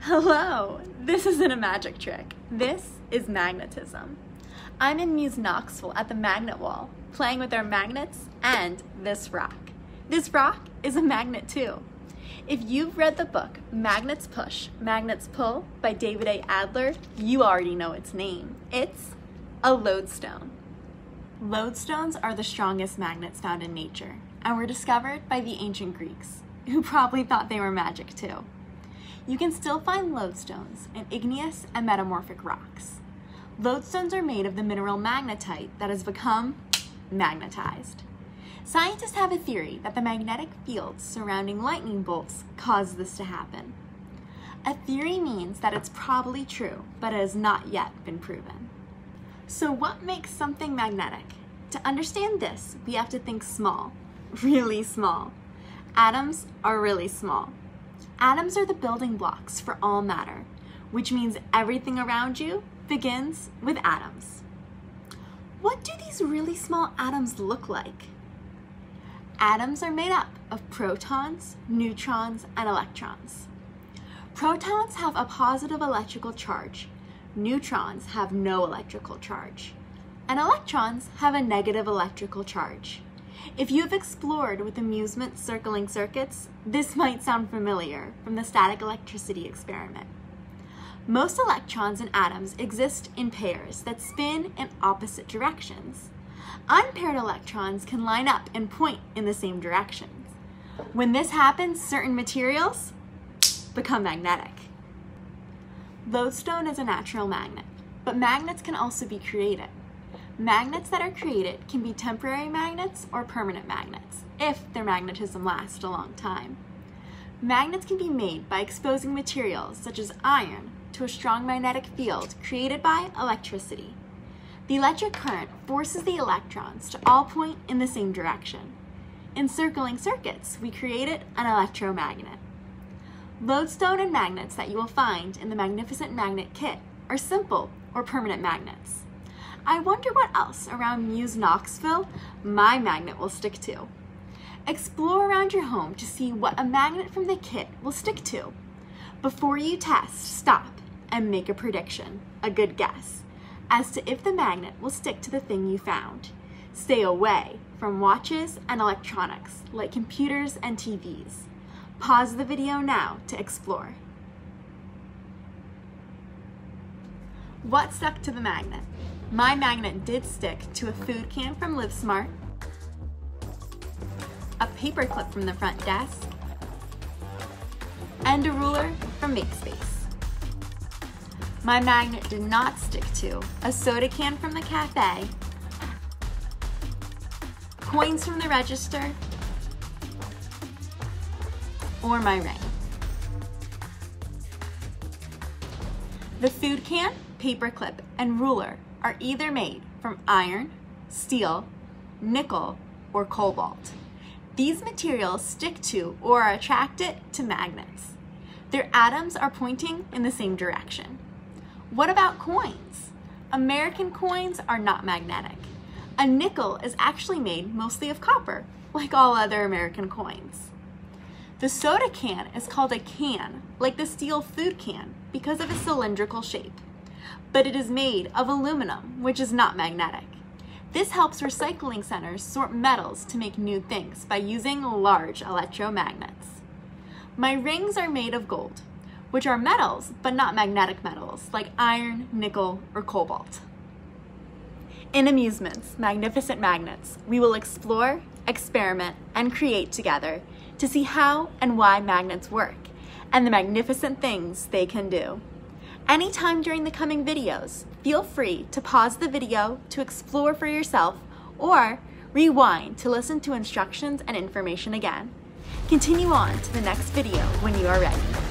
Hello! This isn't a magic trick. This is magnetism. I'm in Muse Knoxville at the magnet wall, playing with our magnets and this rock. This rock is a magnet too. If you've read the book Magnets Push, Magnets Pull by David A. Adler, you already know its name. It's a lodestone. Lodestones are the strongest magnets found in nature and were discovered by the ancient Greeks, who probably thought they were magic too. You can still find lodestones in igneous and metamorphic rocks. Lodestones are made of the mineral magnetite that has become magnetized. Scientists have a theory that the magnetic fields surrounding lightning bolts cause this to happen. A theory means that it's probably true, but it has not yet been proven. So what makes something magnetic? To understand this, we have to think small, really small. Atoms are really small. Atoms are the building blocks for all matter, which means everything around you begins with atoms. What do these really small atoms look like? Atoms are made up of protons, neutrons, and electrons. Protons have a positive electrical charge, neutrons have no electrical charge, and electrons have a negative electrical charge. If you have explored with amusement circling circuits, this might sound familiar from the static electricity experiment. Most electrons in atoms exist in pairs that spin in opposite directions. Unpaired electrons can line up and point in the same directions. When this happens, certain materials become magnetic. Lodestone is a natural magnet, but magnets can also be created. Magnets that are created can be temporary magnets or permanent magnets, if their magnetism lasts a long time. Magnets can be made by exposing materials such as iron to a strong magnetic field created by electricity. The electric current forces the electrons to all point in the same direction. In circling circuits, we created an electromagnet. Lodestone and magnets that you will find in the Magnificent Magnet Kit are simple or permanent magnets. I wonder what else around Muse Knoxville my magnet will stick to. Explore around your home to see what a magnet from the kit will stick to. Before you test, stop and make a prediction, a good guess, as to if the magnet will stick to the thing you found. Stay away from watches and electronics like computers and TVs. Pause the video now to explore. What stuck to the magnet? My magnet did stick to a food can from Live Smart, a paper clip from the front desk, and a ruler from MakeSpace. My magnet did not stick to a soda can from the cafe, coins from the register, or my ring. The food can, paper clip, and ruler are either made from iron, steel, nickel, or cobalt. These materials stick to or are attracted to magnets. Their atoms are pointing in the same direction. What about coins? American coins are not magnetic. A nickel is actually made mostly of copper, like all other American coins. The soda can is called a can, like the steel food can, because of its cylindrical shape. But it is made of aluminum, which is not magnetic. This helps recycling centers sort metals to make new things by using large electromagnets. My rings are made of gold, which are metals, but not magnetic metals, like iron, nickel, or cobalt. In Amusements, Magnificent Magnets, we will explore, experiment, and create together to see how and why magnets work, and the magnificent things they can do. Anytime during the coming videos, feel free to pause the video to explore for yourself or rewind to listen to instructions and information again. Continue on to the next video when you are ready.